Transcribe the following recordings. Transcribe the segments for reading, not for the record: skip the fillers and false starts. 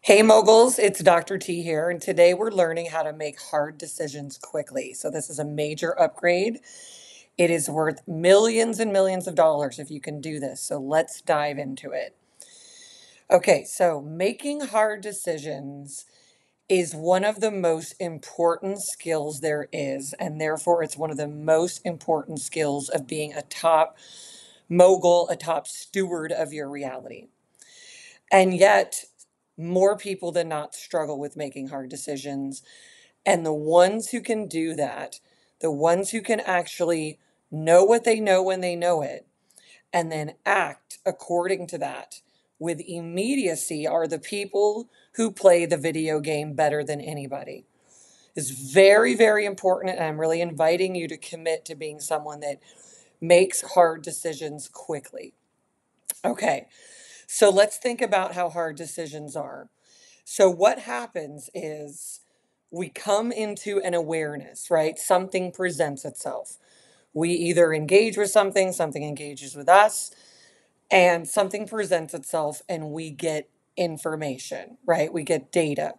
Hey moguls, it's Dr. T here, and today we're learning how to make hard decisions quickly. So this is a major upgrade. It is worth millions and millions of dollars if you can do this. So let's dive into it. Okay, so making hard decisions is one of the most important skills there is, and therefore it's one of the most important skills of being a top mogul, a top steward of your reality. And yet, more people than not struggle with making hard decisions. And the ones who can do that, the ones who can actually know what they know when they know it, and then act according to that with immediacy are the people who play the video game better than anybody. It's very, very important. And I'm really inviting you to commit to being someone that makes hard decisions quickly. Okay, so let's think about how hard decisions are. So, what happens is we come into an awareness, right? Something presents itself. We either engage with something, something engages with us, and something presents itself, and we get information, right? We get data.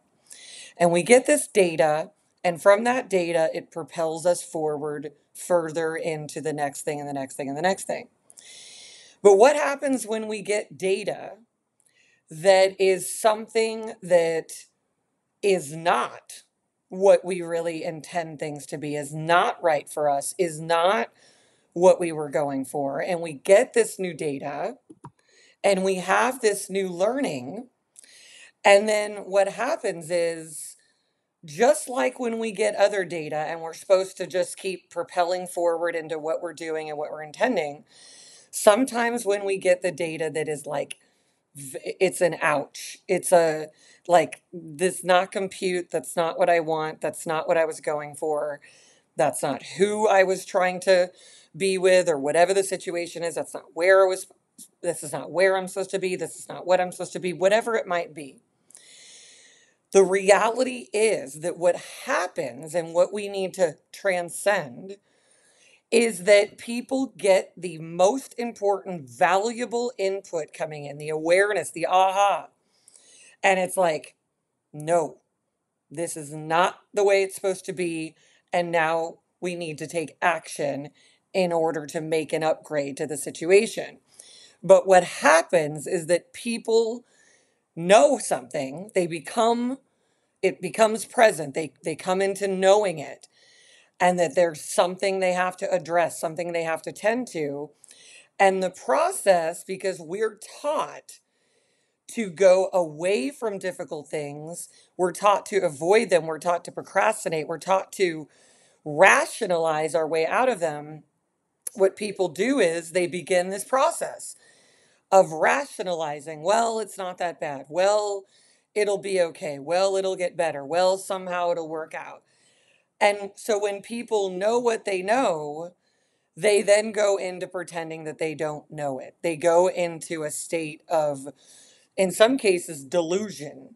And we get this data, and from that data, it propels us forward further into the next thing, and the next thing, and the next thing. But what happens when we get data that is something that is not what we really intend things to be, is not right for us, is not what we were going for? And we get this new data and we have this new learning. And then what happens is, just like when we get other data and we're supposed to just keep propelling forward into what we're doing and what we're intending, sometimes when we get the data that is like, it's an ouch. It's a like, this not compute. That's not what I want. That's not what I was going for. That's not who I was trying to be with, or whatever the situation is. That's not where I was. This is not where I'm supposed to be. This is not what I'm supposed to be, whatever it might be. The reality is that what happens and what we need to transcend is that people get the most important, valuable input coming in, the awareness, the aha. And it's like, no, this is not the way it's supposed to be. And now we need to take action in order to make an upgrade to the situation. But what happens is that people know something, it becomes present, they come into knowing it, and that there's something they have to address, something they have to tend to. And the process, because we're taught to go away from difficult things, we're taught to avoid them, we're taught to procrastinate, we're taught to rationalize our way out of them. What people do is they begin this process of rationalizing. Well, it's not that bad. Well, it'll be okay. Well, it'll get better. Well, somehow it'll work out. And so when people know what they know, they then go into pretending that they don't know it. They go into a state of, in some cases, delusion.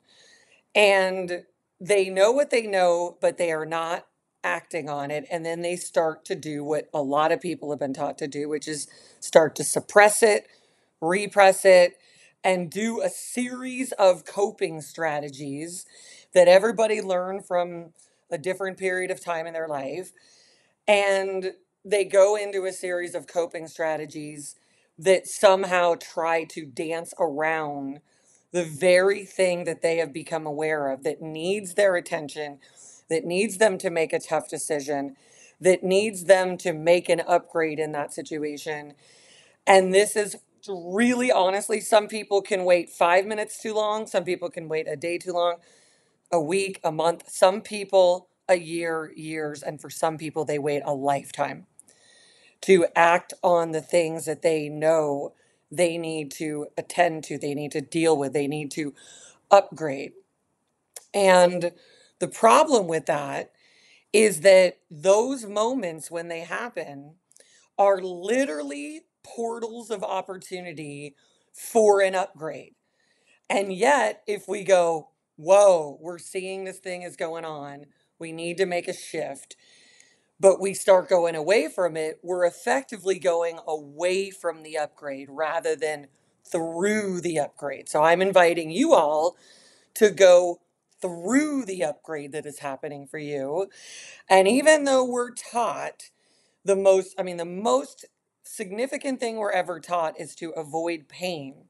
And they know what they know, but they are not acting on it. And then they start to do what a lot of people have been taught to do, which is start to suppress it, repress it, and do a series of coping strategies that everybody learned from a different period of time in their life. And they go into a series of coping strategies that somehow try to dance around the very thing that they have become aware of, that needs their attention, that needs them to make a tough decision, that needs them to make an upgrade in that situation. And this is really, honestly, some people can wait 5 minutes too long. Some people can wait a day too long, a week, a month. Some people a year, years. And for some people, they wait a lifetime to act on the things that they know they need to attend to, they need to deal with, they need to upgrade. And the problem with that is that those moments when they happen are literally portals of opportunity for an upgrade. And yet, if we go, whoa, we're seeing this thing is going on, we need to make a shift, but we start going away from it, we're effectively going away from the upgrade rather than through the upgrade. So I'm inviting you all to go through the upgrade that is happening for you. And even though we're taught the most significant thing we're ever taught is to avoid pain.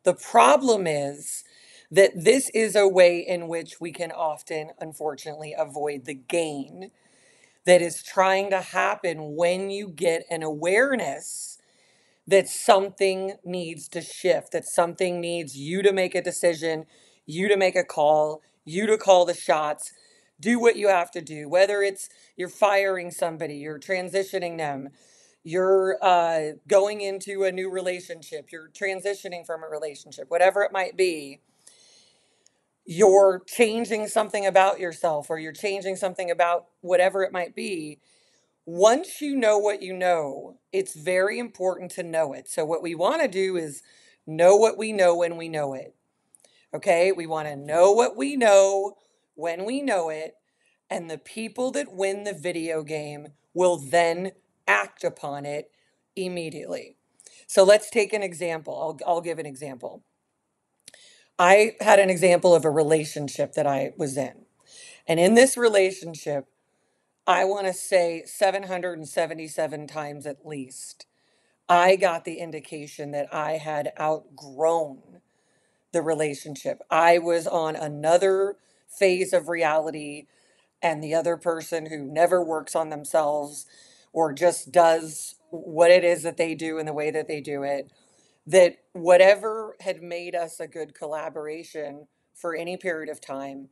The problem is that this is a way in which we can often, unfortunately, avoid the gain that is trying to happen when you get an awareness that something needs to shift, that something needs you to make a decision, you to make a call, you to call the shots, do what you have to do, whether it's you're firing somebody, you're transitioning them, you're going into a new relationship, you're transitioning from a relationship, whatever it might be, you're changing something about yourself or you're changing something about whatever it might be. Once you know what you know, it's very important to know it. So, what we want to do is know what we know when we know it. Okay? We want to know what we know when we know it. And the people that win the video game will then act upon it immediately. So, let's take an example. I'll give an example. I had an example of a relationship that I was in. And in this relationship, I want to say 777 times at least, I got the indication that I had outgrown the relationship. I was on another phase of reality, and the other person who never works on themselves or just does what it is that they do in the way that they do it, that whatever had made us a good collaboration for any period of time,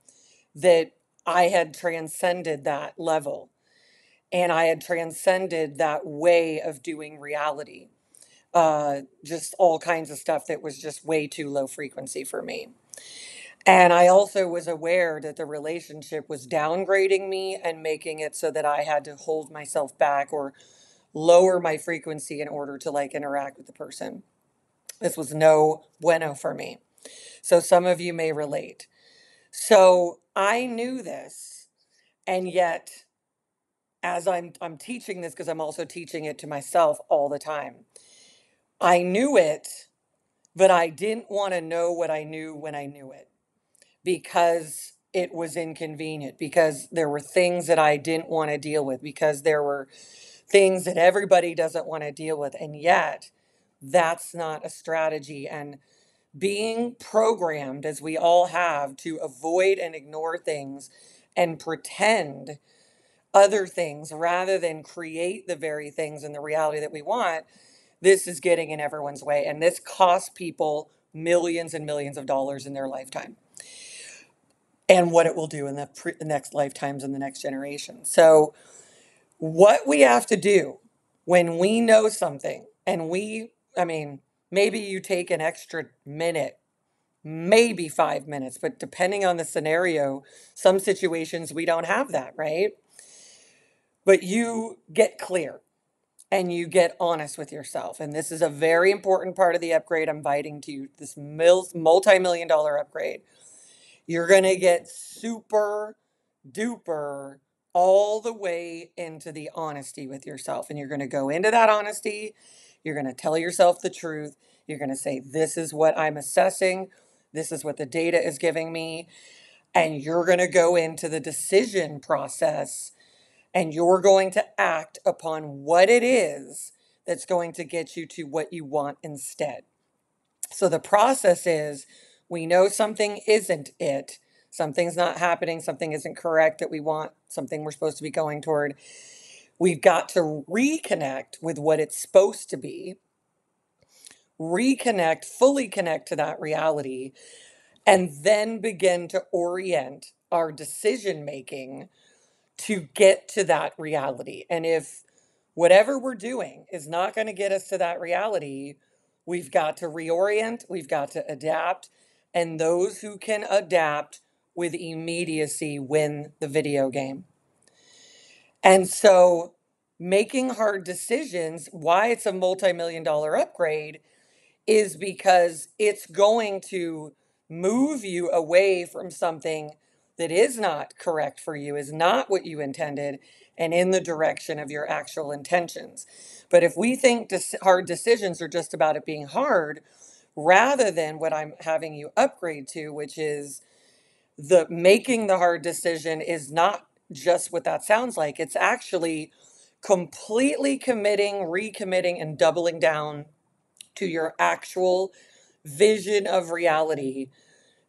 that I had transcended that level and I had transcended that way of doing reality. Just all kinds of stuff that was just way too low frequency for me. And I also was aware that the relationship was downgrading me and making it so that I had to hold myself back or lower my frequency in order to like interact with the person. This was no bueno for me. So some of you may relate. So I knew this, and yet as I'm teaching this because I'm also teaching it to myself all the time. I knew it, but I didn't want to know what I knew when I knew it because it was inconvenient, because there were things that I didn't want to deal with, because there were things that everybody doesn't want to deal with. And yet, that's not a strategy. And being programmed, as we all have, to avoid and ignore things and pretend other things rather than create the very things and the reality that we want, this is getting in everyone's way. And this costs people millions and millions of dollars in their lifetime and what it will do in the next lifetimes and the next generation. So, what we have to do when we know something, and maybe you take an extra minute, maybe 5 minutes, but depending on the scenario, some situations we don't have that, right? But you get clear and you get honest with yourself. And this is a very important part of the upgrade I'm inviting to you, this multi-million dollar upgrade. You're going to get super duper all the way into the honesty with yourself. And you're going to go into that honesty. You're going to tell yourself the truth. You're going to say, this is what I'm assessing. This is what the data is giving me. And you're going to go into the decision process and you're going to act upon what it is that's going to get you to what you want instead. So the process is, we know something isn't it. Something's not happening. Something isn't correct that we want. Something we're supposed to be going toward. We've got to reconnect with what it's supposed to be. Reconnect, fully connect to that reality, and then begin to orient our decision making to get to that reality. And if whatever we're doing is not going to get us to that reality, we've got to reorient, we've got to adapt, and those who can adapt with immediacy win the video game. And so, making hard decisions, why it's a multi-million dollar upgrade, is because it's going to move you away from something that is not correct for you, is not what you intended, and in the direction of your actual intentions. But if we think hard decisions are just about it being hard, rather than what I'm having you upgrade to, which is the making the hard decision is not just what that sounds like. It's actually completely committing, recommitting, and doubling down to your actual vision of reality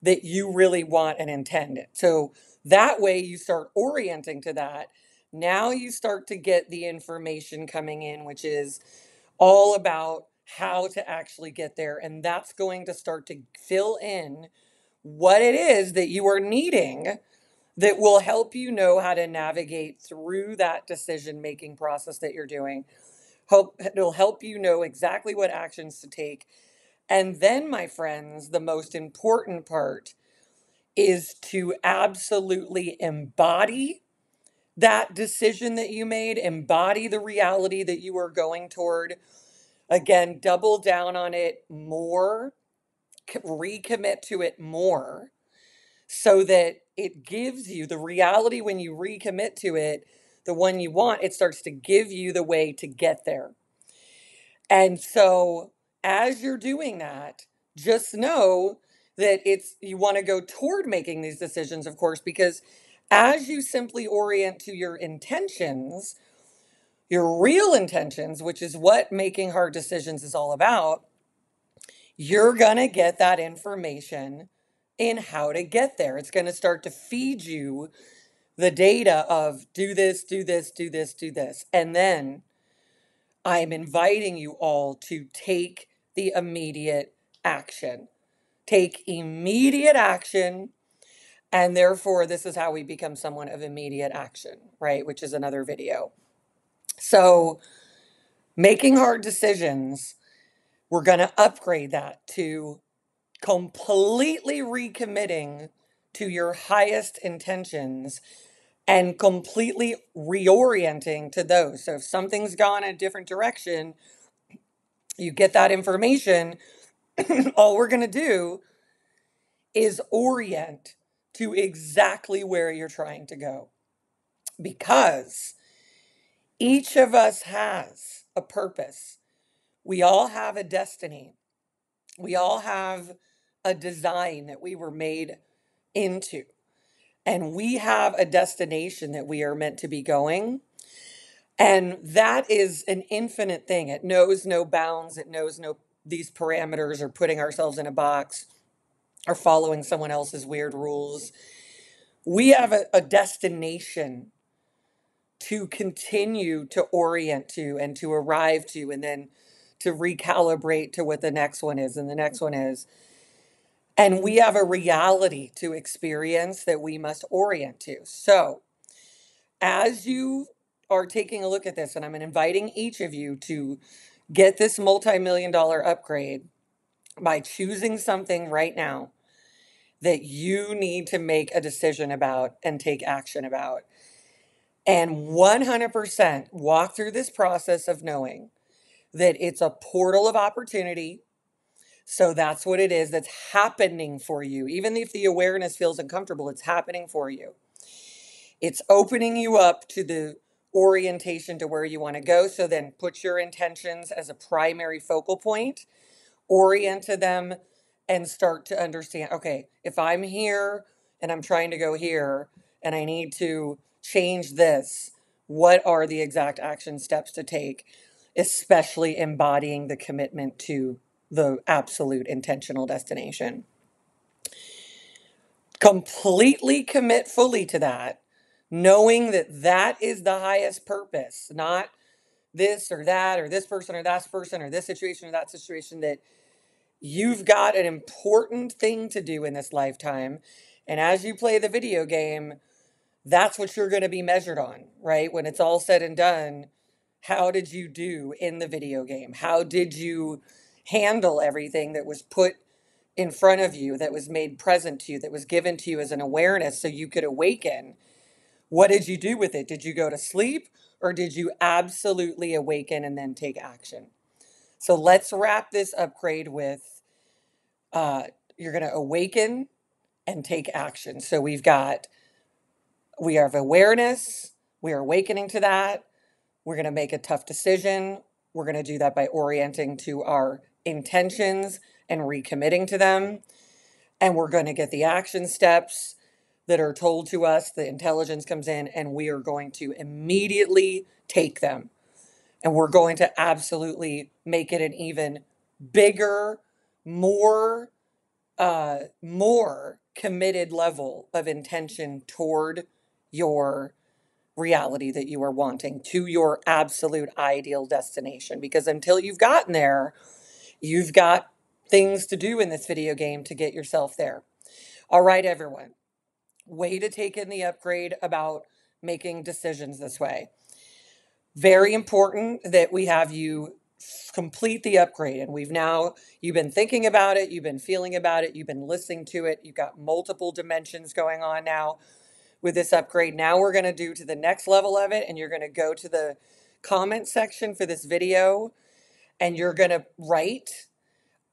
that you really want and intend it. So that way you start orienting to that. Now you start to get the information coming in, which is all about how to actually get there. And that's going to start to fill in what it is that you are needing that will help you know how to navigate through that decision making process that you're doing. It'll help you know exactly what actions to take. And then, my friends, the most important part is to absolutely embody that decision that you made, embody the reality that you are going toward. Again, double down on it more, recommit to it more, so that it gives you the reality when you recommit to it, the one you want, it starts to give you the way to get there. And so as you're doing that, just know that you want to go toward making these decisions, of course, because as you simply orient to your intentions, your real intentions, which is what making hard decisions is all about, you're going to get that information in how to get there. It's going to start to feed you the data of do this, do this, do this, do this. And then I'm inviting you all to take the immediate action. Take immediate action. And therefore, this is how we become someone of immediate action, right? Which is another video. So, making hard decisions, we're going to upgrade that to completely recommitting to your highest intentions and completely reorienting to those. So if something's gone a different direction, you get that information. All we're going to do is orient to exactly where you're trying to go, because each of us has a purpose. We all have a destiny. We all have a design that we were made into. And we have a destination that we are meant to be going. And that is an infinite thing. It knows no bounds. It knows no these parameters or putting ourselves in a box or following someone else's weird rules. We have a destination to continue to orient to and to arrive to, and then to recalibrate to what the next one is and the next one is. And we have a reality to experience that we must orient to. So, as you are taking a look at this, and I'm inviting each of you to get this multi-million-dollar upgrade by choosing something right now that you need to make a decision about and take action about. And 100% walk through this process of knowing that it's a portal of opportunity. So that's what it is that's happening for you. Even if the awareness feels uncomfortable, it's happening for you. It's opening you up to the orientation to where you want to go. So then put your intentions as a primary focal point, orient to them, and start to understand, okay, if I'm here and I'm trying to go here and I need to change this, what are the exact action steps to take, especially embodying the commitment to the absolute intentional destination. Completely commit fully to that, knowing that that is the highest purpose, not this or that or this person or that person or this situation or that situation, that you've got an important thing to do in this lifetime. And as you play the video game, that's what you're going to be measured on, right? When it's all said and done, how did you do in the video game? How did you handle everything that was put in front of you, that was made present to you, that was given to you as an awareness so you could awaken? What did you do with it? Did you go to sleep, or did you absolutely awaken and then take action? So let's wrap this upgrade with you're going to awaken and take action. So we have awareness, we are awakening to that. We're going to make a tough decision. We're going to do that by orienting to our intentions and recommitting to them. And we're going to get the action steps that are told to us. The intelligence comes in, and we are going to immediately take them. And we're going to absolutely make it an even bigger, more, more committed level of intention toward your reality that you are wanting, to your absolute ideal destination. Because until you've gotten there, you've got things to do in this video game to get yourself there. All right, everyone. Way to take in the upgrade about making decisions this way. Very important that we have you complete the upgrade. And you've been thinking about it, you've been feeling about it, you've been listening to it. You've got multiple dimensions going on now with this upgrade. Now we're going to do to the next level of it. And you're going to go to the comment section for this video and you're going to write,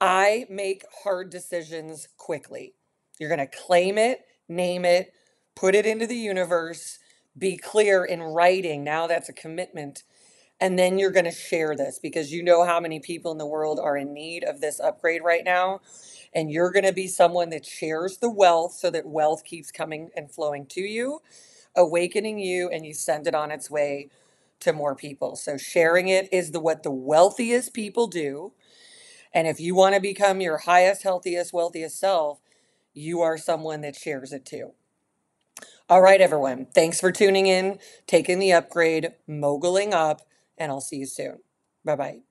I make hard decisions quickly. You're going to claim it, name it, put it into the universe, be clear in writing. Now that's a commitment. And then you're going to share this because you know how many people in the world are in need of this upgrade right now. And you're going to be someone that shares the wealth so that wealth keeps coming and flowing to you, awakening you, and you send it on its way to more people. So sharing it is what the wealthiest people do. And if you want to become your highest, healthiest, wealthiest self, you are someone that shares it too. All right, everyone. Thanks for tuning in, taking the upgrade, moguling up, and I'll see you soon. Bye-bye.